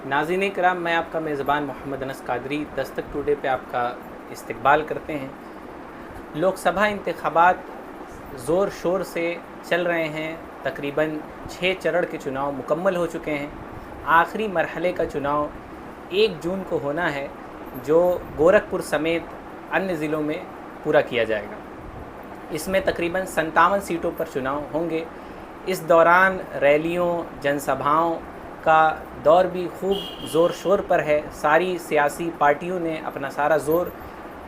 नाज़रीन किराम, मैं आपका मेज़बान मोहम्मद अनस कादरी दस्तक टुडे पे आपका इस्तकबाल करते हैं। लोकसभा इंतखाबात ज़ोर शोर से चल रहे हैं। तकरीबन 6 चरण के चुनाव मुकम्मल हो चुके हैं। आखिरी मरहले का चुनाव 1 जून को होना है, जो गोरखपुर समेत अन्य ज़िलों में पूरा किया जाएगा। इसमें तकरीबन 57 सीटों पर चुनाव होंगे। इस दौरान रैलियों, जनसभाओं का दौर भी खूब ज़ोर शोर पर है। सारी सियासी पार्टियों ने अपना सारा ज़ोर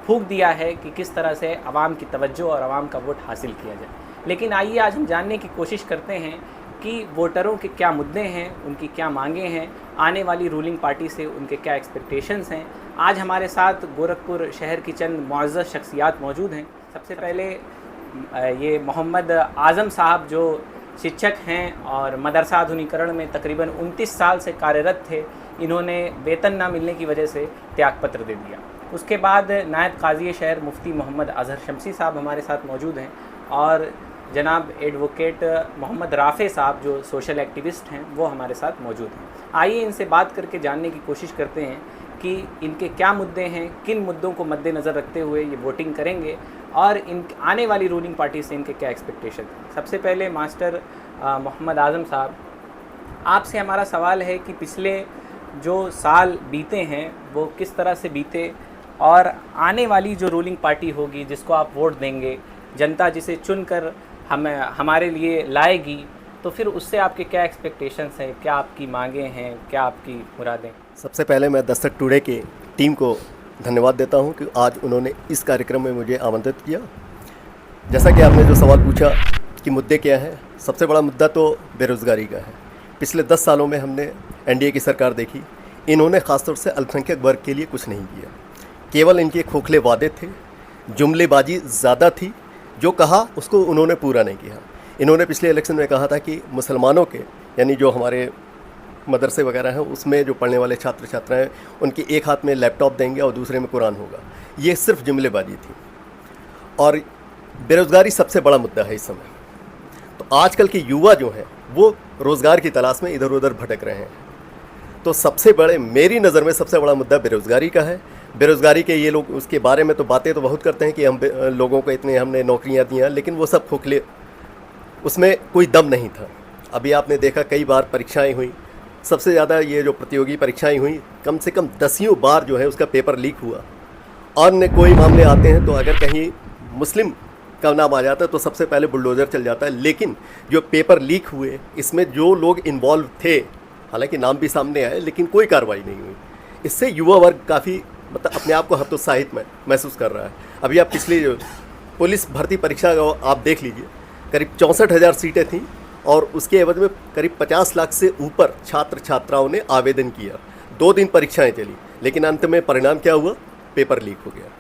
फूंक दिया है कि किस तरह से आवाम की तवज्जो और आवाम का वोट हासिल किया जाए। लेकिन आइए आज हम जानने की कोशिश करते हैं कि वोटरों के क्या मुद्दे हैं, उनकी क्या मांगें हैं, आने वाली रूलिंग पार्टी से उनके क्या एक्सपेक्टेशंस हैं। आज हमारे साथ गोरखपुर शहर की चंद मुअज़्ज़ज़ शख्सियात मौजूद हैं। सबसे पहले ये मोहम्मद आज़म साहब जो शिक्षक हैं और मदरसा आधुनिकरण में तकरीबन 29 साल से कार्यरत थे। इन्होंने वेतन ना मिलने की वजह से त्यागपत्र दे दिया। उसके बाद नायब काज़ी शहर मुफ्ती मोहम्मद अज़हर शमसी साहब हमारे साथ मौजूद हैं और जनाब एडवोकेट मोहम्मद राफ़े साहब जो सोशल एक्टिविस्ट हैं वो हमारे साथ मौजूद हैं। आइए इनसे बात करके जानने की कोशिश करते हैं कि इनके क्या मुद्दे हैं, किन मुद्दों को मद्देनज़र रखते हुए ये वोटिंग करेंगे और इन आने वाली रूलिंग पार्टी से इनके क्या एक्सपेक्टेशन हैं। सबसे पहले मास्टर मोहम्मद आज़म साहब, आपसे हमारा सवाल है कि पिछले जो साल बीते हैं वो किस तरह से बीते और आने वाली जो रूलिंग पार्टी होगी जिसको आप वोट देंगे, जनता जिसे चुनकर हमारे लिए लाएगी, तो फिर उससे आपके क्या एक्सपेक्टेशंस हैं, क्या आपकी मांगें हैं, क्या आपकी मुरादें। सबसे पहले मैं दस्तक टुडे की टीम को धन्यवाद देता हूं कि आज उन्होंने इस कार्यक्रम में मुझे आमंत्रित किया। जैसा कि आपने जो सवाल पूछा कि मुद्दे क्या हैं, सबसे बड़ा मुद्दा तो बेरोज़गारी का है। पिछले 10 सालों में हमने एनडीए की सरकार देखी, इन्होंने ख़ासतौर से अल्पसंख्यक वर्ग के लिए कुछ नहीं किया। केवल इनके खोखले वादे थे, जुमलेबाजी ज़्यादा थी, जो कहा उसको उन्होंने पूरा नहीं किया। इन्होंने पिछले इलेक्शन में कहा था कि मुसलमानों के, यानी जो हमारे मदरसे वगैरह हैं उसमें जो पढ़ने वाले छात्र छात्राएं, उनके एक हाथ में लैपटॉप देंगे और दूसरे में कुरान होगा। ये सिर्फ जुमलेबाजी थी और बेरोज़गारी सबसे बड़ा मुद्दा है इस समय। तो आजकल के युवा जो हैं वो रोज़गार की तलाश में इधर उधर भटक रहे हैं। तो सबसे बड़े, मेरी नज़र में सबसे बड़ा मुद्दा बेरोज़गारी का है। बेरोज़गारी के ये लोग उसके बारे में तो बातें तो बहुत करते हैं कि हम लोगों को इतने हमने नौकरियां दी हैं, लेकिन वो सब खोखले, उसमें कोई दम नहीं था। अभी आपने देखा कई बार परीक्षाएं हुई, सबसे ज़्यादा ये जो प्रतियोगी परीक्षाएं हुई, कम से कम 10 बार जो है उसका पेपर लीक हुआ। और न कोई मामले आते हैं तो अगर कहीं मुस्लिम का नाम आ जाता है तो सबसे पहले बुलडोज़र चल जाता है। लेकिन जो पेपर लीक हुए, इसमें जो लोग इन्वॉल्व थे, हालांकि नाम भी सामने आए, लेकिन कोई कार्रवाई नहीं हुई। इससे युवा वर्ग काफ़ी अपने आप को हतोत्साहित महसूस कर रहा है। अभी आप पिछली पुलिस भर्ती परीक्षा का आप देख लीजिए, करीब 64,000 सीटें थीं और उसके एवज में करीब 50 लाख से ऊपर छात्र छात्राओं ने आवेदन किया। 2 दिन परीक्षाएं चली, लेकिन अंत में परिणाम क्या हुआ? पेपर लीक हो गया।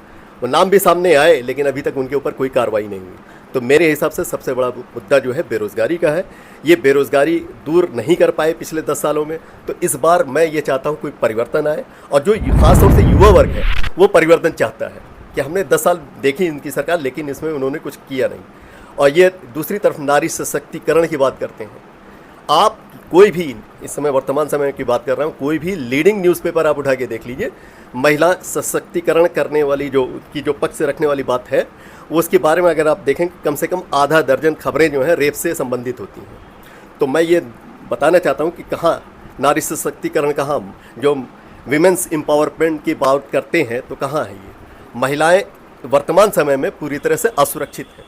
वो नाम भी सामने आए, लेकिन अभी तक उनके ऊपर कोई कार्रवाई नहीं हुई। तो मेरे हिसाब से सबसे बड़ा मुद्दा जो है बेरोज़गारी का है। ये बेरोज़गारी दूर नहीं कर पाए पिछले 10 सालों में, तो इस बार मैं ये चाहता हूँ कोई परिवर्तन आए। और जो खासतौर से युवा वर्ग है वो परिवर्तन चाहता है कि हमने 10 साल देखी इनकी सरकार, लेकिन इसमें उन्होंने कुछ किया नहीं। और ये दूसरी तरफ नारी सशक्तिकरण की बात करते हैं। आप कोई भी, इस समय वर्तमान समय की बात कर रहा हूँ, कोई भी लीडिंग न्यूज़पेपर आप उठा के देख लीजिए, महिला सशक्तिकरण करने वाली जो पक्ष रखने वाली बात है, वो उसके बारे में अगर आप देखें, कम से कम आधा दर्जन खबरें जो हैं रेप से संबंधित होती हैं। तो मैं ये बताना चाहता हूँ कि कहाँ नारी सशक्तिकरण, कहाँ जो विमेंस एम्पावरमेंट की बात करते हैं, तो कहाँ है ये? महिलाएँ वर्तमान समय में पूरी तरह से असुरक्षित हैं।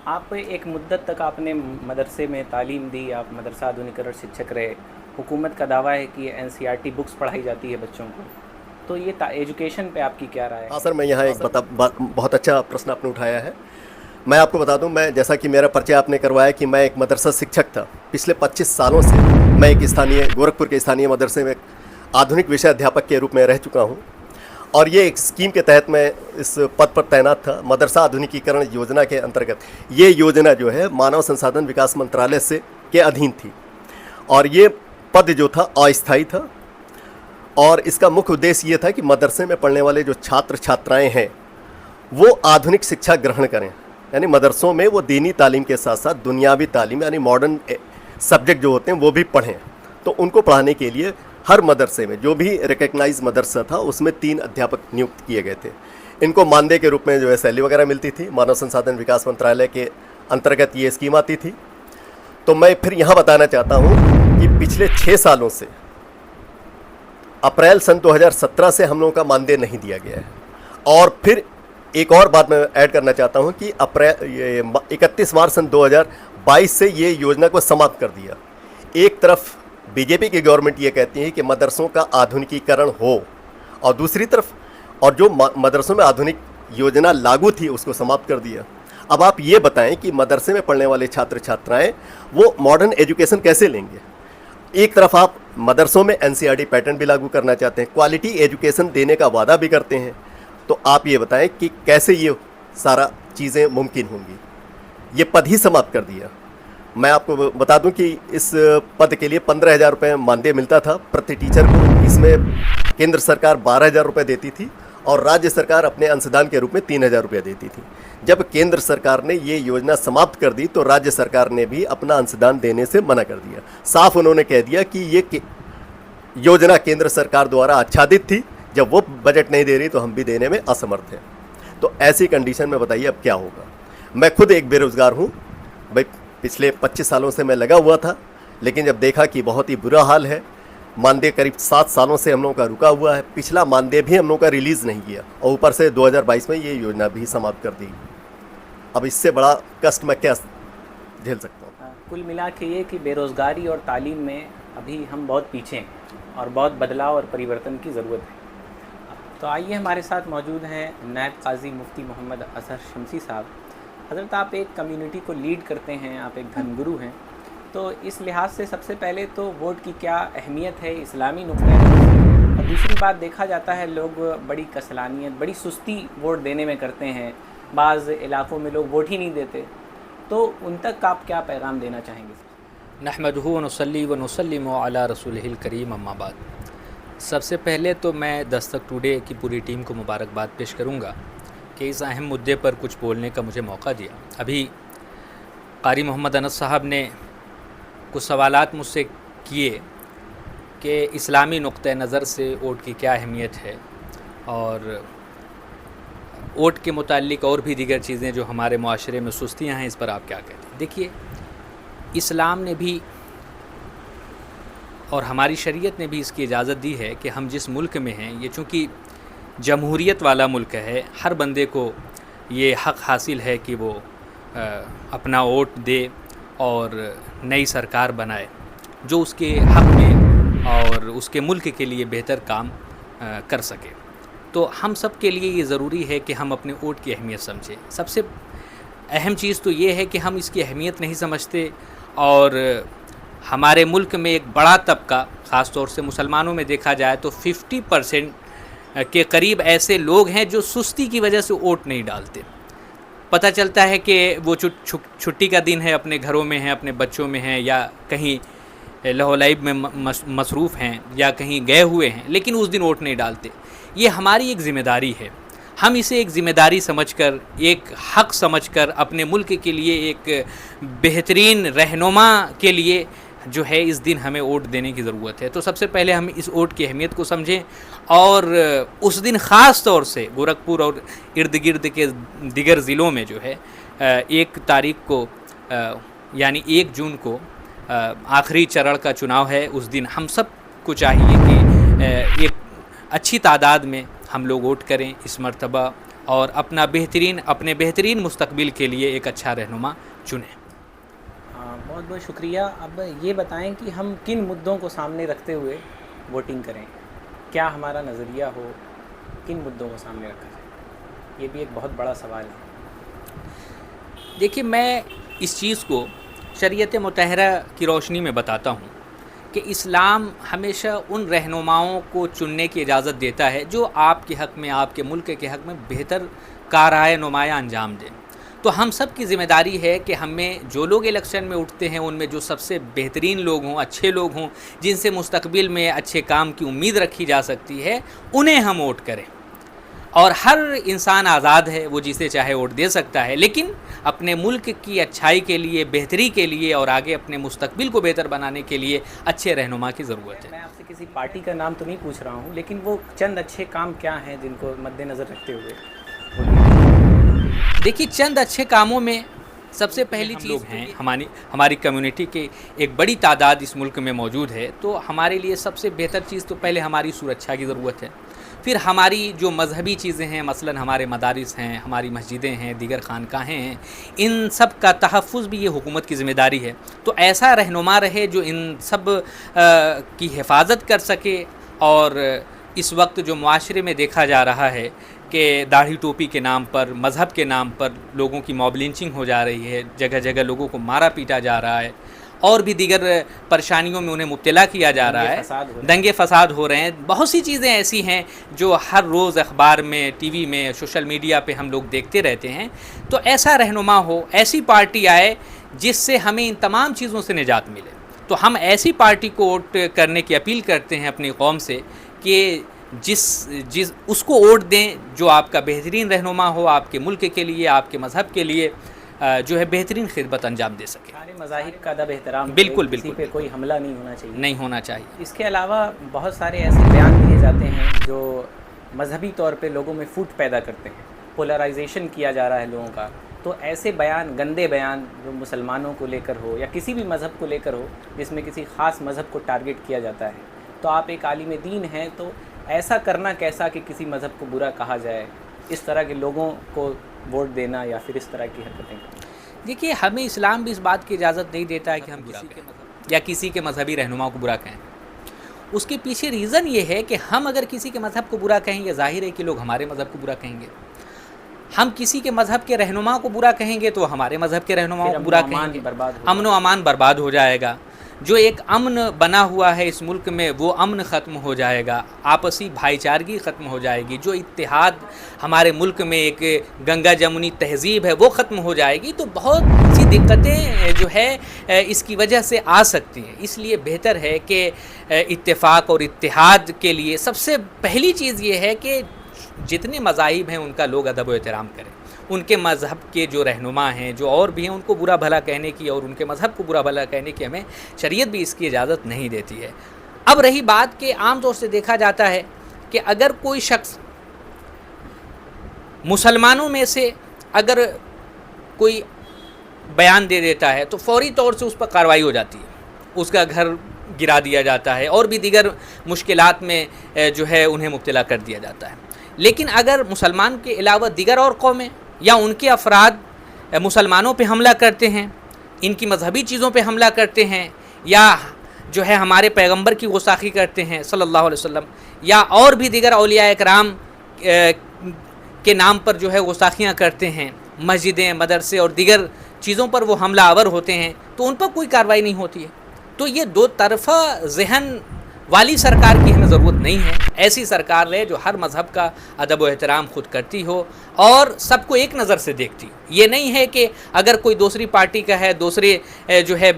आप एक मुद्दत तक आपने मदरसे में तालीम दी, आप मदरसा आधुनिकरण शिक्षक रहे। हुकूमत का दावा है कि एनसीईआरटी बुक्स पढ़ाई जाती है बच्चों को, तो ये एजुकेशन पे आपकी क्या राय है? हाँ सर, मैं यहाँ एक बहुत अच्छा प्रश्न आपने उठाया है। मैं आपको बता दूं, मैं जैसा कि मेरा परिचय आपने करवाया कि मैं एक मदरसा शिक्षक था। पिछले 25 सालों से मैं एक गोरखपुर के स्थानीय मदरसे में आधुनिक विषय अध्यापक के रूप में रह चुका हूँ। और ये एक स्कीम के तहत मैं इस पद पर तैनात था, मदरसा आधुनिकीकरण योजना के अंतर्गत। ये योजना जो है मानव संसाधन विकास मंत्रालय के अधीन थी और ये पद जो था अस्थायी था। और इसका मुख्य उद्देश्य ये था कि मदरसे में पढ़ने वाले जो छात्र छात्राएं हैं वो आधुनिक शिक्षा ग्रहण करें, यानी मदरसों में वो दीनी तालीम के साथ साथ दुनियावी तालीम यानी मॉडर्न सब्जेक्ट जो होते हैं वो भी पढ़ें। तो उनको पढ़ाने के लिए हर मदरसे में जो भी रिकग्नाइज मदरसा था उसमें 3 अध्यापक नियुक्त किए गए थे। इनको मानदेय के रूप में जो है सैलरी वगैरह मिलती थी, मानव संसाधन विकास मंत्रालय के अंतर्गत ये स्कीम आती थी। तो मैं फिर यहाँ बताना चाहता हूँ कि पिछले 6 सालों से अप्रैल सन 2017 से हम लोगों का मानदेय नहीं दिया गया है। और फिर एक और बात मैं ऐड करना चाहता हूँ कि 31 मार्च सन 2022 से ये योजना को समाप्त कर दिया। एक तरफ बीजेपी की गवर्नमेंट ये कहती है कि मदरसों का आधुनिकीकरण हो, और दूसरी तरफ और जो मदरसों में आधुनिक योजना लागू थी उसको समाप्त कर दिया। अब आप ये बताएं कि मदरसे में पढ़ने वाले छात्र छात्राएं वो मॉडर्न एजुकेशन कैसे लेंगे। एक तरफ आप मदरसों में एनसीईआरटी पैटर्न भी लागू करना चाहते हैं, क्वालिटी एजुकेशन देने का वादा भी करते हैं, तो आप ये बताएं कि कैसे ये सारा चीज़ें मुमकिन होंगी। ये पद ही समाप्त कर दिया। मैं आपको बता दूं कि इस पद के लिए 15,000 रुपये मानदेय मिलता था प्रति टीचर को। इसमें केंद्र सरकार 12,000 रुपये देती थी और राज्य सरकार अपने अंशदान के रूप में 3,000 रुपये देती थी। जब केंद्र सरकार ने ये योजना समाप्त कर दी तो राज्य सरकार ने भी अपना अंशदान देने से मना कर दिया। साफ उन्होंने कह दिया कि ये योजना केंद्र सरकार द्वारा आच्छादित थी, जब वो बजट नहीं दे रही तो हम भी देने में असमर्थ हैं। तो ऐसी कंडीशन में बताइए अब क्या होगा। मैं खुद एक बेरोज़गार हूँ भाई, पिछले 25 सालों से मैं लगा हुआ था, लेकिन जब देखा कि बहुत ही बुरा हाल है, मानदेय करीब 7 सालों से हम लोगों का रुका हुआ है, पिछला मानदेय भी हम लोगों का रिलीज़ नहीं किया और ऊपर से 2022 में ये योजना भी समाप्त कर दी। अब इससे बड़ा कष्ट मैं क्या झेल सकता हूँ। कुल मिला के ये कि बेरोज़गारी और तालीम में अभी हम बहुत पीछे हैं और बहुत बदलाव और परिवर्तन की ज़रूरत है। तो आइए, हमारे साथ मौजूद हैं नायब काजी मुफ्ती मोहम्मद असहर शमसी साहब। हज़रत, आप एक कम्युनिटी को लीड करते हैं, आप एक धर्मगुरु हैं, तो इस लिहाज से सबसे पहले तो वोट की क्या अहमियत है इस्लामी नुक्ते नज़र, और दूसरी बात देखा जाता है लोग बड़ी कसलानियत, बड़ी सुस्ती वोट देने में करते हैं, बाज़ इलाक़ों में लोग वोट ही नहीं देते, तो उन तक आप क्या पैगाम देना चाहेंगे? नहमदुहु व नुसल्ली व नुसल्लिमु अला रसूलिहिल करीम, अम्मा बाद। सबसे पहले तो मैं दस्तक टुडे की पूरी टीम को मुबारकबाद पेश करूँगा कि इस अहम मुद्दे पर कुछ बोलने का मुझे मौका दिया। अभी कारी मोहम्मद अनस साहब ने कुछ सवालात मुझसे किए कि इस्लामी नुक्ते नज़र से वोट की क्या अहमियत है और वोट के मुताल्लिक और भी दीगर चीज़ें जो हमारे मुआशरे में सुस्तियाँ हैं, इस पर आप क्या कहते हैं। देखिए, इस्लाम ने भी और हमारी शरीयत ने भी इसकी इजाज़त दी है कि हम जिस मुल्क में हैं, ये चूँकि जमहूरियत वाला मुल्क है, हर बंदे को ये हक़ हासिल है कि वो अपना वोट दे और नई सरकार बनाए जो उसके हक़ में और उसके मुल्क के लिए बेहतर काम कर सके। तो हम सब के लिए ये ज़रूरी है कि हम अपने वोट की अहमियत समझें। सबसे अहम चीज़ तो ये है कि हम इसकी अहमियत नहीं समझते, और हमारे मुल्क में एक बड़ा तबका, ख़ास तौर से मुसलमानों में देखा जाए तो 50% के करीब ऐसे लोग हैं जो सुस्ती की वजह से वोट नहीं डालते। पता चलता है कि वो छुट्टी का दिन है, अपने घरों में हैं, अपने बच्चों में हैं, या कहीं लहौलाइब में मसरूफ़ हैं, या कहीं गए हुए हैं, लेकिन उस दिन वोट नहीं डालते। ये हमारी एक ज़िम्मेदारी है। हम इसे एक ज़िम्मेदारी समझकर, एक हक़ समझकर, अपने मुल्क के लिए एक बेहतरीन रहनुमा के लिए जो है इस दिन हमें वोट देने की ज़रूरत है। तो सबसे पहले हम इस वोट की अहमियत को समझें, और उस दिन ख़ास तौर से गोरखपुर और इर्द गिर्द के दिगर ज़िलों में जो है 1 तारीख को यानी 1 जून को आखिरी चरण का चुनाव है। उस दिन हम सब को चाहिए कि एक अच्छी तादाद में हम लोग वोट करें इस मर्तबा, और अपने बेहतरीन मुस्तकबिल के लिए एक अच्छा रहनुमा चुनें। बहुत बहुत शुक्रिया। अब ये बताएं कि हम किन मुद्दों को सामने रखते हुए वोटिंग करें, क्या हमारा नज़रिया हो, किन मुद्दों को सामने रखा जाए, ये भी एक बहुत बड़ा सवाल है। देखिए, मैं इस चीज़ को शरीयत मुतहरा की रोशनी में बताता हूँ कि इस्लाम हमेशा उन रहनुमाओं को चुनने की इजाज़त देता है जो आपके हक़ में, आपके मुल्क के हक़ में बेहतर कारआए नुमाया अंजाम दें। तो हम सब की ज़िम्मेदारी है कि हमें जो लोग इलेक्शन में उठते हैं उनमें जो सबसे बेहतरीन लोग हों, अच्छे लोग हों, जिनसे मुस्तकबिल में अच्छे काम की उम्मीद रखी जा सकती है, उन्हें हम वोट करें। और हर इंसान आज़ाद है, वो जिसे चाहे वोट दे सकता है, लेकिन अपने मुल्क की अच्छाई के लिए, बेहतरी के लिए और आगे अपने मुस्तकबिल को बेहतर बनाने के लिए अच्छे रहनुमा की ज़रूरत है। मैं आपसे किसी पार्टी का नाम तो नहीं पूछ रहा हूँ, लेकिन वो चंद अच्छे काम क्या हैं जिनको मद्देनज़र रखते हुए? देखिए, चंद अच्छे कामों में सबसे पहली चीज़ हैं, हमारी कम्युनिटी के एक बड़ी तादाद इस मुल्क में मौजूद है, तो हमारे लिए सबसे बेहतर चीज़ तो पहले हमारी सुरक्षा की ज़रूरत है। फिर हमारी जो मजहबी चीज़ें हैं, मसलन हमारे मदारिस हैं, हमारी मस्जिदें हैं, दीगर खानकाहें हैं, इन सब का तहफ़्फ़ुज़ भी ये हुकूमत की ज़िम्मेदारी है। तो ऐसा रहनुमा रहे जो इन सब की हिफाजत कर सके। और इस वक्त जो मुआशरे में देखा जा रहा है कि दाढ़ी टोपी के नाम पर, मज़हब के नाम पर लोगों की मॉब लिंचिंग हो जा रही है, जगह जगह लोगों को मारा पीटा जा रहा है और भी दीगर परेशानियों में उन्हें मुब्तला किया जा रहा है, दंगे फसाद हो रहे हैं। बहुत सी चीज़ें ऐसी हैं जो हर रोज़ अखबार में, टीवी में, सोशल मीडिया पे हम लोग देखते रहते हैं। तो ऐसा रहनुमा हो, ऐसी पार्टी आए जिससे हमें इन तमाम चीज़ों से निजात मिले। तो हम ऐसी पार्टी को वोट करने की अपील करते हैं अपनी कौम से कि जिस उसको वोट दें जो आपका बेहतरीन रहनुमा हो, आपके मुल्क के लिए, आपके मज़हब के लिए जो है बेहतरीन खिदमत अंजाम दे सके। सारे मज़ाहिब का अदब एहतराम, बिल्कुल किसी बिल्कुल पे कोई हमला नहीं होना चाहिए, नहीं होना चाहिए। इसके अलावा बहुत सारे ऐसे बयान दिए जाते हैं जो मजहबी तौर पे लोगों में फूट पैदा करते हैं, पोलराइजेशन किया जा रहा है लोगों का। तो ऐसे बयान, गंदे बयान जो मुसलमानों को लेकर हो या किसी भी मज़हब को लेकर हो, जिसमें किसी ख़ास मज़हब को टारगेट किया जाता है, तो आप एक आलिम दीन हैं, तो ऐसा करना कैसा कि किसी मज़हब को बुरा कहा जाए, इस तरह के लोगों को वोट देना या फिर इस तरह की हरकतें? देखिए, हमें इस्लाम भी इस बात की इजाज़त नहीं देता है कि हम किसी के मज़हब या किसी के मजहबी रहनुमा को बुरा कहें। उसके पीछे रीज़न ये है कि हम अगर किसी के मज़हब को बुरा कहेंगे, ज़ाहिर है कि लोग हमारे मज़हब को बुरा कहेंगे। हम किसी के मज़हब के रहनुमा को बुरा कहेंगे तो हमारे मज़हब के रहनुमाओं को बुरा कहेंगे, अमन व अमान बर्बाद हो जाएगा। जो एक अमन बना हुआ है इस मुल्क में, वो अमन ख़त्म हो जाएगा, आपसी भाईचारगी ख़त्म हो जाएगी, जो इत्तेहाद हमारे मुल्क में एक गंगा जमुनी तहज़ीब है वो ख़त्म हो जाएगी। तो बहुत सी दिक्कतें जो है इसकी वजह से आ सकती हैं। इसलिए बेहतर है कि इत्तेफाक और इत्तेहाद के लिए सबसे पहली चीज़ ये है कि जितने मज़ाहिब हैं उनका लोग अदब व एहतराम करें। उनके मज़हब के जो रहनुमा हैं, जो और भी हैं, उनको बुरा भला कहने की और उनके मज़हब को बुरा भला कहने की हमें शरीयत भी इसकी इजाज़त नहीं देती है। अब रही बात कि आम तौर से देखा जाता है कि अगर कोई शख्स मुसलमानों में से अगर कोई बयान दे देता है तो फ़ौरी तौर से उस पर कार्रवाई हो जाती है, उसका घर गिरा दिया जाता है और भी दीगर मुश्किलात में जो है उन्हें मुब्तला कर दिया जाता है। लेकिन अगर मुसलमान के अलावा दीगर और कौमें या उनके अफराद मुसलमानों पे हमला करते हैं, इनकी मजहबी चीज़ों पे हमला करते हैं, या जो है हमारे पैगंबर की गुस्ताखी करते हैं सल्लल्लाहु अलैहि वसल्लम, या और भी दीगर औलिया इकराम के नाम पर जो है गुस्ताखियाँ करते हैं, मस्जिदें, मदरसे और दीगर चीज़ों पर वो हमला आवर होते हैं, तो उन पर कोई कार्रवाई नहीं होती है। तो ये दो तरफ़ा जहन वाली सरकार की हमें ज़रूरत नहीं है। ऐसी सरकार रहे जो हर मज़हब का अदब व एहतराम खुद करती हो और सबको एक नज़र से देखती हो। ये नहीं है कि अगर कोई दूसरी पार्टी का है, दूसरे जो है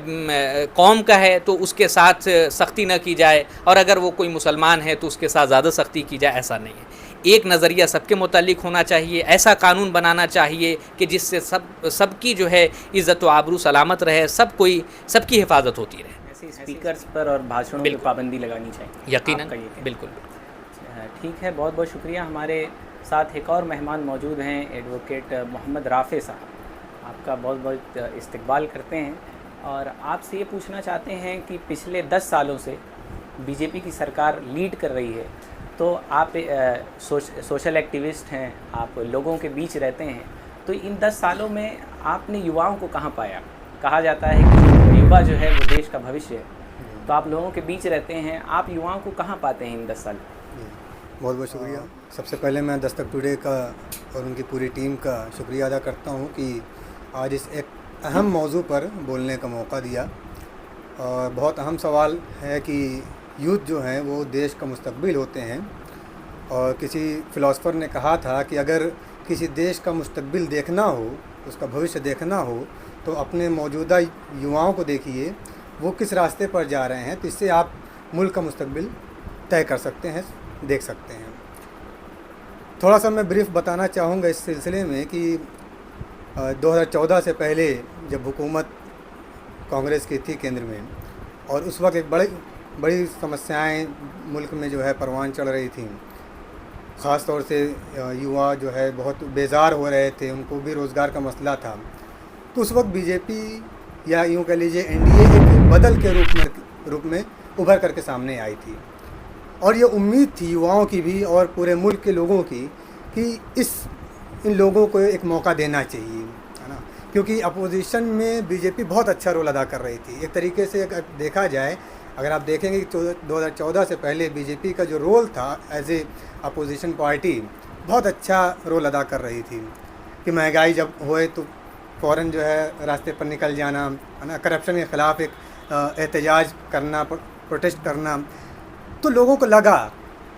कौम का है तो उसके साथ सख्ती न की जाए, और अगर वो कोई मुसलमान है तो उसके साथ ज़्यादा सख्ती की जाए, ऐसा नहीं है। एक नज़रिया सबके मुतालिक होना चाहिए। ऐसा कानून बनाना चाहिए कि जिससे सबकी जो है इज़्ज़त व आबरू सलामत रहे, सबकी हिफाजत होती रहे। स्पीकर्स पर और भाषणों पर पाबंदी लगानी चाहिए, यकीनन, बिल्कुल। ठीक है, बहुत बहुत शुक्रिया। हमारे साथ एक और मेहमान मौजूद हैं, एडवोकेट मोहम्मद राफ़े साहब। आपका बहुत बहुत इस्तकबाल करते हैं और आपसे ये पूछना चाहते हैं कि पिछले 10 सालों से बीजेपी की सरकार लीड कर रही है, तो आप सोशल एक्टिविस्ट हैं, आप लोगों के बीच रहते हैं, तो इन 10 सालों में आपने युवाओं को कहाँ पाया? कहा जाता है कि युवा जो है वो देश का भविष्य है, तो आप लोगों के बीच रहते हैं, आप युवाओं को कहाँ पाते हैं इन 10 साल? बहुत बहुत शुक्रिया। सबसे पहले मैं दस्तक टुडे का और उनकी पूरी टीम का शुक्रिया अदा करता हूँ कि आज इस एक अहम मौजू पर बोलने का मौका दिया। और बहुत अहम सवाल है कि यूथ जो हैं वो देश का मुस्तकबिल होते हैं, और किसी फ़िलासफ़र ने कहा था कि अगर किसी देश का मुस्तकबिल देखना हो, उसका भविष्य देखना हो, तो अपने मौजूदा युवाओं को देखिए वो किस रास्ते पर जा रहे हैं, तो इससे आप मुल्क का मुस्तकबिल तय कर सकते हैं, देख सकते हैं। थोड़ा सा मैं ब्रीफ बताना चाहूँगा इस सिलसिले में कि 2014 से पहले जब हुकूमत कांग्रेस की थी केंद्र में, और उस वक्त एक बड़ी समस्याएं मुल्क में जो है परवान चढ़ रही थी। ख़ास तौर से युवा जो है बहुत बेजार हो रहे थे, उनको भी रोज़गार का मसला था। तो उस वक्त बीजेपी या यूँ कह लीजिए एनडीए एक बदल के रूप में उभर करके सामने आई थी, और ये उम्मीद थी युवाओं की भी और पूरे मुल्क के लोगों की कि इन लोगों को एक मौका देना चाहिए, है ना, क्योंकि अपोजिशन में बीजेपी बहुत अच्छा रोल अदा कर रही थी। एक तरीके से अगर देखा जाए, अगर आप देखेंगे कि 2014 से पहले बीजेपी का जो रोल था एज ए अपोजिशन पार्टी बहुत अच्छा रोल अदा कर रही थी कि महंगाई जब होए तो फ़ौरन जो है रास्ते पर निकल जाना, है ना, करप्शन के ख़िलाफ़ एक एहतजाज करना, प्रोटेस्ट करना। तो लोगों को लगा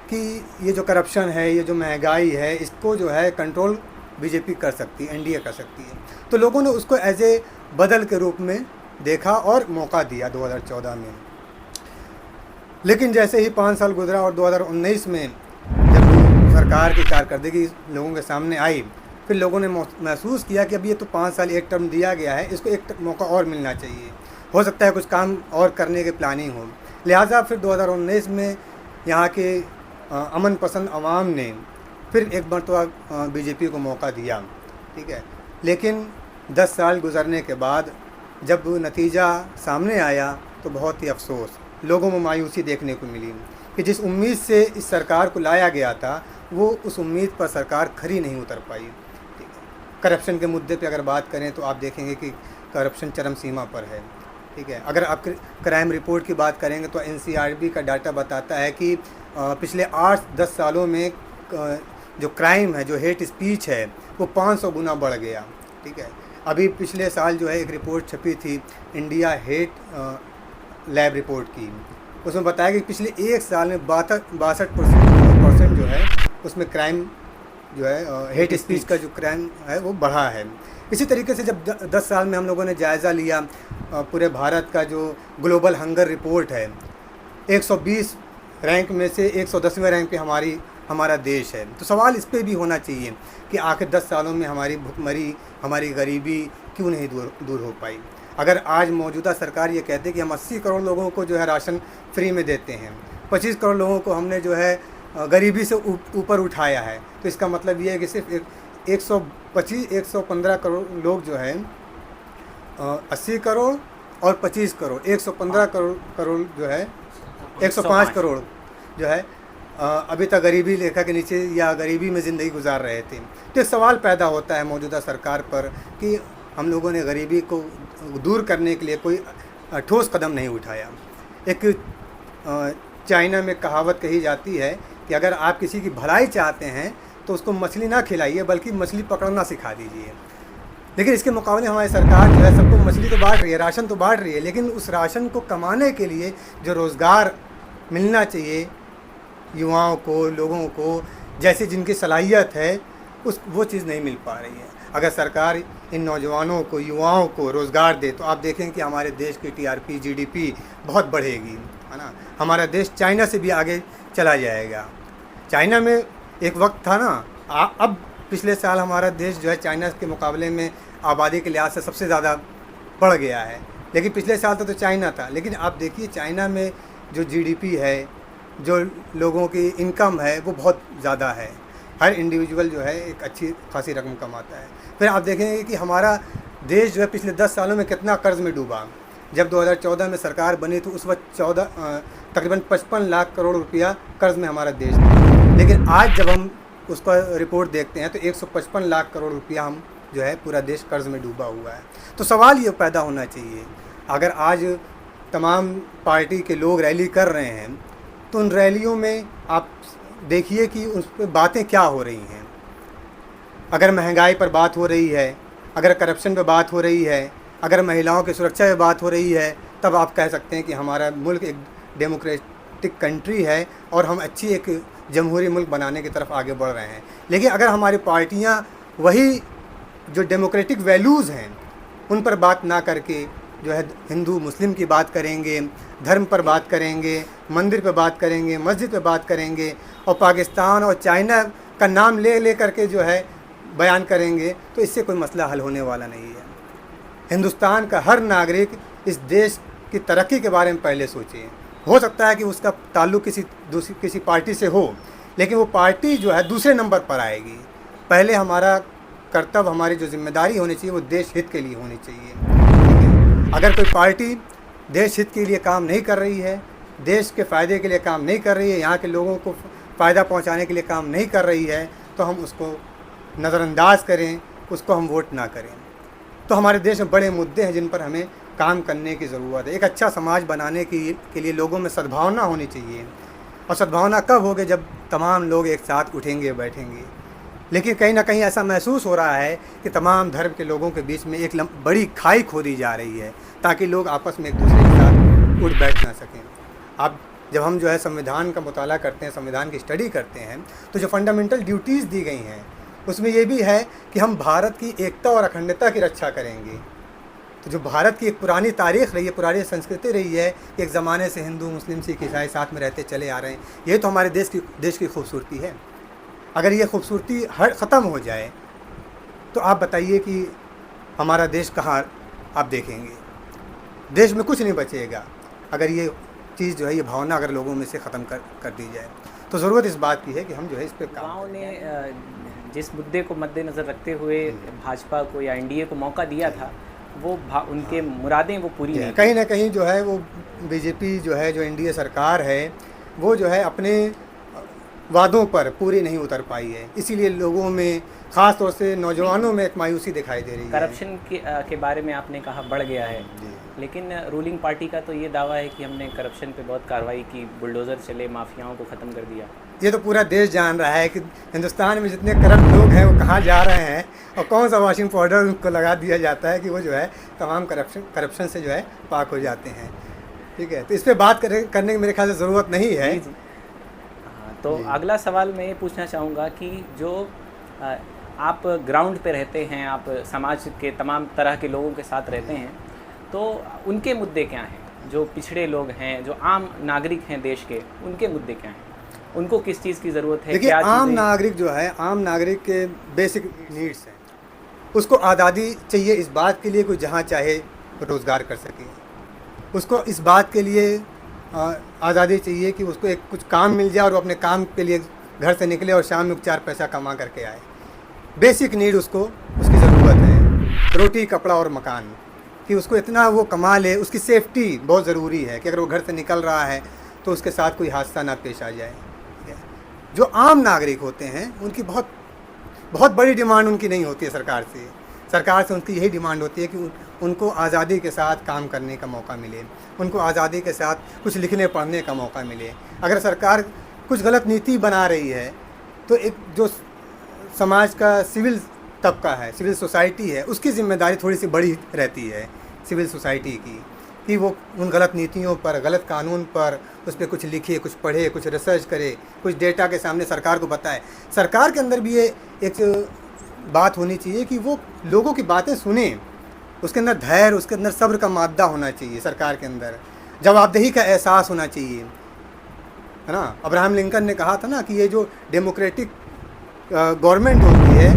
कि ये जो करप्शन है, ये जो महंगाई है, इसको जो है कंट्रोल बीजेपी कर सकती है, एनडीए कर सकती है। तो लोगों ने उसको एज ए बदल के रूप में देखा और मौका दिया 2014 में। लेकिन जैसे ही 5 साल गुजरा और 2019 में जब सरकार की कारकर्दगी लोगों के सामने आई, फिर लोगों ने महसूस किया कि अब ये तो 5 साल एक टर्म दिया गया है, इसको एक मौका और मिलना चाहिए, हो सकता है कुछ काम और करने की प्लानिंग हो। लिहाजा फिर 2019 में यहाँ के अमन पसंद अवाम ने फिर एक मरतबा बीजेपी को मौका दिया, ठीक है। लेकिन 10 साल गुजरने के बाद जब नतीजा सामने आया तो बहुत ही अफसोस, लोगों में मायूसी देखने को मिली कि जिस उम्मीद से इस सरकार को लाया गया था वो उस उम्मीद पर सरकार खरी नहीं उतर पाई, ठीक है। करप्शन के मुद्दे पे अगर बात करें तो आप देखेंगे कि करप्शन चरम सीमा पर है, ठीक है। अगर आप क्राइम रिपोर्ट की बात करेंगे तो एनसीआरबी का डाटा बताता है कि पिछले 8-10 सालों में जो क्राइम है, जो हेट स्पीच है, वो 500 गुना बढ़ गया, ठीक है। अभी पिछले साल जो है एक रिपोर्ट छपी थी इंडिया हेट लैब रिपोर्ट की, उसमें बताया कि पिछले 1 साल में 62% जो है उसमें क्राइम जो है हेट स्पीच का जो क्राइम है वो बढ़ा है। इसी तरीके से जब 10 साल में हम लोगों ने जायज़ा लिया पूरे भारत का, जो ग्लोबल हंगर रिपोर्ट है, 120 रैंक में से 110वें रैंक पे हमारा देश है। तो सवाल इस पे भी होना चाहिए कि आखिर 10 सालों में हमारी भुखमरी, हमारी गरीबी क्यों नहीं दूर हो पाई। अगर आज मौजूदा सरकार ये कहते कि हम 80 करोड़ लोगों को जो है राशन फ्री में देते हैं, 25 करोड़ लोगों को हमने जो है गरीबी से ऊपर उठाया है, तो इसका मतलब ये है कि सिर्फ 115 करोड़ लोग जो है 80 करोड़ और 25 करोड़ 115 करोड़ जो है 105 करोड़ जो है अभी तक गरीबी रेखा के नीचे या गरीबी में ज़िंदगी गुजार रहे थे। तो एक सवाल पैदा होता है मौजूदा सरकार पर कि हम लोगों ने गरीबी को दूर करने के लिए कोई ठोस कदम नहीं उठाया। एक चाइना में कहावत कही जाती है कि अगर आप किसी की भलाई चाहते हैं तो उसको मछली ना खिलाइए बल्कि मछली पकड़ना सिखा दीजिए। लेकिन इसके मुकाबले हमारी सरकार जो है सबको मछली तो बांट रही है, राशन तो बांट रही है, लेकिन उस राशन को कमाने के लिए जो रोज़गार मिलना चाहिए युवाओं को, लोगों को, जैसे जिनकी सलाहियत है वो चीज़ नहीं मिल पा रही है। अगर सरकार इन नौजवानों को, युवाओं को रोज़गार दे तो आप देखें कि हमारे देश की टीआरपी, जीडीपी बहुत बढ़ेगी, है ना। हमारा देश चाइना से भी आगे चला जाएगा। चाइना में एक वक्त था ना, अब पिछले साल हमारा देश जो है चाइना के मुकाबले में आबादी के लिहाज से सबसे ज़्यादा बढ़ गया है, लेकिन पिछले साल तो चाइना था। लेकिन आप देखिए चाइना में जो जीडीपी है, जो लोगों की इनकम है, वो बहुत ज़्यादा है। हर इंडिविजुअल जो है एक अच्छी खासी रकम कमाता है। फिर आप देखेंगे कि हमारा देश जो है पिछले 10 सालों में कितना कर्ज़ में डूबा। जब 2014 में सरकार बनी तो उस वक्त तकरीबन 55 लाख करोड़ रुपया कर्ज़ में हमारा देश था। लेकिन आज जब हम उसका रिपोर्ट देखते हैं तो 155 लाख करोड़ रुपया हम जो है पूरा देश कर्ज़ में डूबा हुआ है। तो सवाल ये पैदा होना चाहिए, अगर आज तमाम पार्टी के लोग रैली कर रहे हैं तो उन रैलियों में आप देखिए कि उस पर बातें क्या हो रही हैं। अगर महंगाई पर बात हो रही है, अगर करप्शन पर बात हो रही है, अगर महिलाओं की सुरक्षा पर बात हो रही है, तब आप कह सकते हैं कि हमारा मुल्क एक डेमोक्रेटिक कंट्री है और हम अच्छी एक जमहूरी मुल्क बनाने की तरफ आगे बढ़ रहे हैं। लेकिन अगर हमारी पार्टियां वही जो डेमोक्रेटिक वैल्यूज़ हैं उन पर बात ना करके जो है हिंदू मुस्लिम की बात करेंगे, धर्म पर बात करेंगे, मंदिर पर बात करेंगे, मस्जिद पर बात करेंगे और पाकिस्तान और चाइना का नाम ले ले करके जो है बयान करेंगे तो इससे कोई मसला हल होने वाला नहीं है। हिंदुस्तान का हर नागरिक इस देश की तरक्की के बारे में पहले सोचे। हो सकता है कि उसका ताल्लुक़ किसी पार्टी से हो, लेकिन वो पार्टी जो है दूसरे नंबर पर आएगी। पहले हमारा कर्तव्य, हमारी जो जिम्मेदारी होनी चाहिए वो देश हित के लिए होनी चाहिए। अगर कोई पार्टी देश हित के लिए काम नहीं कर रही है, देश के फ़ायदे के लिए काम नहीं कर रही है, यहाँ के लोगों को फ़ायदा पहुँचाने के लिए काम नहीं कर रही है, तो हम उसको नज़रअंदाज करें, उसको हम वोट ना करें। तो हमारे देश में बड़े मुद्दे हैं जिन पर हमें काम करने की ज़रूरत है। एक अच्छा समाज बनाने के लिए लोगों में सद्भावना होनी चाहिए, और सद्भावना कब होगी? जब तमाम लोग एक साथ उठेंगे, बैठेंगे। लेकिन कहीं ना कहीं ऐसा महसूस हो रहा है कि तमाम धर्म के लोगों के बीच में एक बड़ी खाई खोदी जा रही है, ताकि लोग आपस में एक दूसरे के साथ उठ बैठ ना सकें। अब जब हम जो है संविधान का मुताला करते हैं, संविधान की स्टडी करते हैं, तो जो फंडामेंटल ड्यूटीज़ दी गई हैं उसमें ये भी है कि हम भारत की एकता और अखंडता की रक्षा करेंगे। तो जो भारत की एक पुरानी तारीख़ रही है, पुरानी संस्कृति रही है कि एक ज़माने से हिंदू, मुस्लिम, सिख, ईसाई साथ में रहते चले आ रहे हैं, ये तो हमारे देश की खूबसूरती है। अगर ये खूबसूरती ख़त्म हो जाए तो आप बताइए कि हमारा देश कहाँ आप देखेंगे? देश में कुछ नहीं बचेगा अगर ये चीज़ जो है, ये भावना अगर लोगों में से ख़त्म कर दी जाए। तो ज़रूरत इस बात की है कि हम जो है इस पर काम गाँव ने जिस मुद्दे को मद्देनज़र रखते हुए भाजपा को या एनडीए को मौका दिया था, वो उनके मुरादें वो पूरी नहीं। कहीं ना कहीं जो है वो बीजेपी जो है, जो एनडीए सरकार है, वो जो है अपने वादों पर पूरी नहीं उतर पाई है। इसीलिए लोगों में, ख़ास तौर से नौजवानों में एक मायूसी दिखाई दे रही है। करप्शन के बारे में आपने कहा बढ़ गया है, लेकिन रूलिंग पार्टी का तो ये दावा है कि हमने करप्शन पे बहुत कार्रवाई की, बुलडोज़र चले, माफियाओं को ख़त्म कर दिया। ये तो पूरा देश जान रहा है कि हिंदुस्तान में जितने करप्ट लोग हैं वो कहाँ जा रहे हैं, और कौन सा वॉशिंग पाउडर उनको लगा दिया जाता है कि वो जो है तमाम करप्शन से जो है पाक हो जाते हैं। ठीक है, तो इस पर बात करने की मेरे ख्याल से ज़रूरत नहीं है। तो अगला सवाल मैं ये पूछना चाहूँगा कि जो आप ग्राउंड पे रहते हैं, आप समाज के तमाम तरह के लोगों के साथ रहते हैं, तो उनके मुद्दे क्या हैं? जो पिछड़े लोग हैं, जो आम नागरिक हैं देश के, उनके मुद्दे क्या हैं? उनको किस चीज़ की ज़रूरत है? देखिए, आम नागरिक जो है, आम नागरिक के बेसिक नीड्स हैं। उसको आज़ादी चाहिए इस बात के लिए कोई जहाँ चाहे रोज़गार कर सके। उसको इस बात के लिए आज़ादी चाहिए कि उसको एक कुछ काम मिल जाए और वो अपने काम के लिए घर से निकले और शाम में 4 पैसा कमा करके आए। बेसिक नीड उसकी ज़रूरत है, रोटी, कपड़ा और मकान, कि उसको इतना वो कमा ले। उसकी सेफ्टी बहुत ज़रूरी है कि अगर वो घर से निकल रहा है तो उसके साथ कोई हादसा ना पेश आ जाए। जो आम नागरिक होते हैं उनकी बहुत बड़ी डिमांड उनकी नहीं होती है सरकार से उनकी यही डिमांड होती है कि उनको आज़ादी के साथ काम करने का मौका मिले, उनको आज़ादी के साथ कुछ लिखने पढ़ने का मौका मिले। अगर सरकार कुछ गलत नीति बना रही है तो एक जो समाज का सिविल तबका है, सिविल सोसाइटी है, उसकी ज़िम्मेदारी थोड़ी सी बड़ी रहती है सिविल सोसाइटी की, कि वो उन गलत नीतियों पर, गलत कानून पर उस पर कुछ लिखे, कुछ पढ़े, कुछ रिसर्च करे, कुछ डेटा के सामने सरकार को बताए। सरकार के अंदर भी ये एक बात होनी चाहिए कि वो लोगों की बातें सुने, उसके अंदर धैर्य, उसके अंदर सब्र का मादा होना चाहिए। सरकार के अंदर जवाबदेही का एहसास होना चाहिए, है ना। अब्राहम लिंकन ने कहा था ना कि ये जो डेमोक्रेटिक गवर्नमेंट होती है,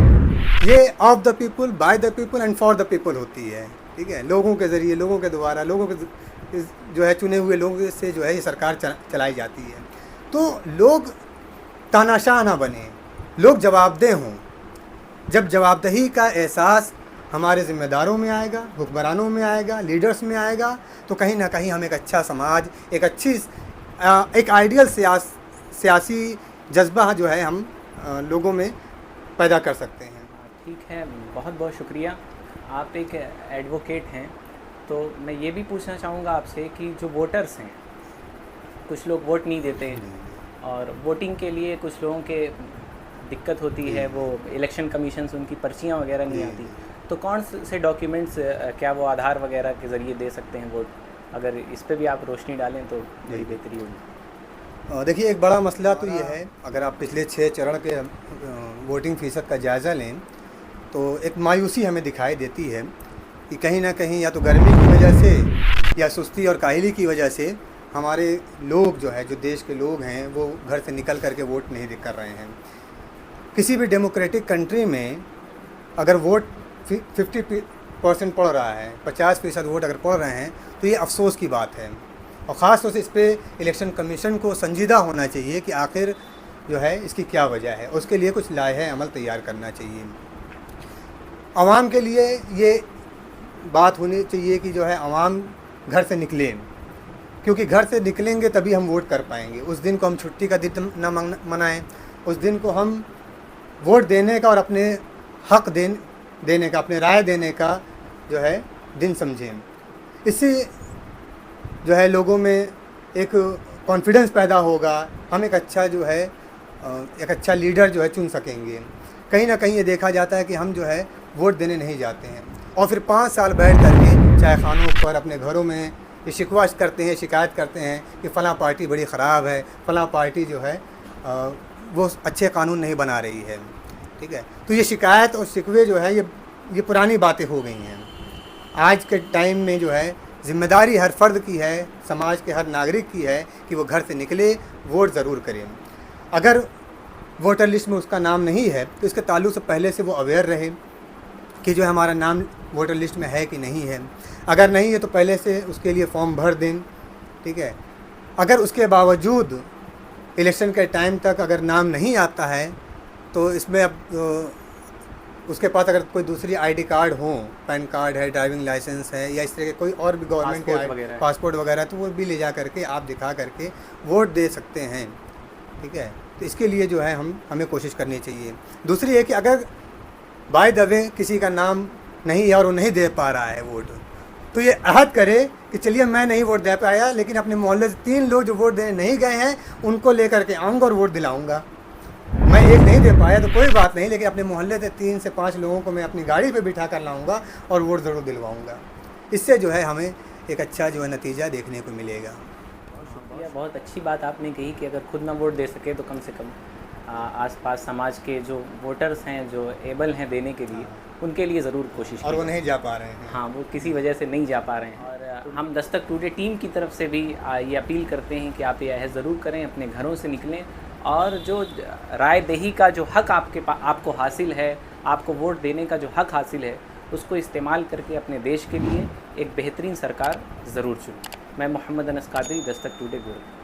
ये of the people, by the people and for the people होती है। ठीक है, लोगों के ज़रिए, लोगों के द्वारा, लोगों के जो है चुने हुए लोगों से जो है ये सरकार चलाई जाती है। तो लोग तानाशाह ना बने, लोग जवाबदेह हों। जब जवाबदेही का एहसास हमारे ज़िम्मेदारों में आएगा, हुक्मरानों में आएगा, लीडर्स में आएगा, तो कहीं ना कहीं हम एक अच्छा समाज, एक आइडियल सियासी जज्बा जो है हम लोगों में पैदा कर सकते हैं। ठीक है, बहुत बहुत शुक्रिया। आप एक एडवोकेट हैं, तो मैं ये भी पूछना चाहूँगा आपसे कि जो वोटर्स हैं, कुछ लोग वोट नहीं देते, और वोटिंग के लिए कुछ लोगों के दिक्कत होती है, वो इलेक्शन कमीशन से उनकी पर्चियाँ वगैरह नहीं आती, तो कौन से डॉक्यूमेंट्स, क्या वो आधार वगैरह के ज़रिए दे सकते हैं वोट? अगर इस पे भी आप रोशनी डालें तो बड़ी बेहतरी होगी। देखिए, एक बड़ा मसला तो ये है, अगर आप पिछले 6 चरण के वोटिंग फ़ीसद का जायज़ा लें तो एक मायूसी हमें दिखाई देती है कि कहीं ना कहीं या तो गर्मी की वजह से या सुस्ती और काहली की वजह से हमारे लोग जो है, जो देश के लोग हैं, वो घर से निकल करके वोट नहीं कर रहे हैं। किसी भी डेमोक्रेटिक कंट्री में अगर वोट 50% पड़ रहा है, 50% वोट अगर पड़ रहे हैं, तो ये अफसोस की बात है। और ख़ास तौर से इस पे इलेक्शन कमीशन को संजीदा होना चाहिए कि आखिर जो है इसकी क्या वजह है, उसके लिए कुछ लाहे अमल तैयार करना चाहिए। आवाम के लिए ये बात होनी चाहिए कि जो है आवाम घर से निकलें, क्योंकि घर से निकलेंगे तभी हम वोट कर पाएंगे। उस दिन को हम छुट्टी का दिन न मनाएं, उस दिन को हम वोट देने का और अपने हक देने का, अपने राय देने का जो है दिन समझें। इससे जो है लोगों में एक कॉन्फिडेंस पैदा होगा, हम एक अच्छा जो है एक अच्छा लीडर जो है चुन सकेंगे। कहीं ना कहीं ये देखा जाता है कि हम जो है वोट देने नहीं जाते हैं और फिर 5 साल बैठ करके चाय खानों पर अपने घरों में ये शिकवा करते हैं, शिकायत करते हैं कि फ़लाँ पार्टी बड़ी ख़राब है, फ़लाँ पार्टी जो है वो अच्छे कानून नहीं बना रही है। ठीक है, तो ये शिकायत और शिकवे जो है ये पुरानी बातें हो गई हैं। आज के टाइम में जो है ज़िम्मेदारी हर फ़र्द की है, समाज के हर नागरिक की है कि वो घर से निकले, वोट ज़रूर करें। अगर वोटर लिस्ट में उसका नाम नहीं है तो इसके ताल्लुक़ से पहले से वो अवेयर रहे कि जो है हमारा नाम वोटर लिस्ट में है कि नहीं है। अगर नहीं है तो पहले से उसके लिए फॉर्म भर दें। ठीक है, अगर उसके बावजूद इलेक्शन के टाइम तक अगर नाम नहीं आता है तो इसमें अब उसके पास अगर कोई दूसरी आईडी कार्ड हो, पैन कार्ड है, ड्राइविंग लाइसेंस है या इस तरह के कोई और भी गवर्नमेंट के पासपोर्ट वगैरह, तो वो भी ले जा करके आप दिखा करके वोट दे सकते हैं। ठीक है, तो इसके लिए जो है हमें कोशिश करनी चाहिए। दूसरी है कि अगर बाय द वे किसी का नाम नहीं है और वो नहीं दे पा रहा है वोट, तो ये अहद करे कि चलिए मैं नहीं वोट दे पाया, लेकिन अपने मोहल्ले से 3 लोग जो वोट देने नहीं गए हैं उनको लेकर के आऊँगा और वोट दिलाऊँगा। मैं एक नहीं दे पाया तो कोई बात नहीं, लेकिन अपने मोहल्ले से 3 से 5 लोगों को मैं अपनी गाड़ी पे बिठा कर लाऊंगा और वोट ज़रूर दिलवाऊंगा। इससे जो है हमें एक अच्छा जो है नतीजा देखने को मिलेगा। यह बहुत अच्छी बात आपने कही कि अगर खुद ना वोट दे सके तो कम से कम आसपास समाज के जो वोटर्स हैं, जो एबल हैं देने के लिए, उनके लिए ज़रूर कोशिश और वो नहीं जा पा रहे हैं। हाँ, वो किसी वजह से नहीं जा पा रहे हैं। और हम दस्तक टुडे टीम की तरफ से भी ये अपील करते हैं कि आप ये अहद ज़रूर करें, अपने घरों से निकलें और जो राय दही का जो हक़ आपको हासिल है, आपको वोट देने का जो हक़ हासिल है, उसको इस्तेमाल करके अपने देश के लिए एक बेहतरीन सरकार ज़रूर चुनें। मैं मोहम्मद अनस कादरी, दस्तक टुडे गोरखपुर।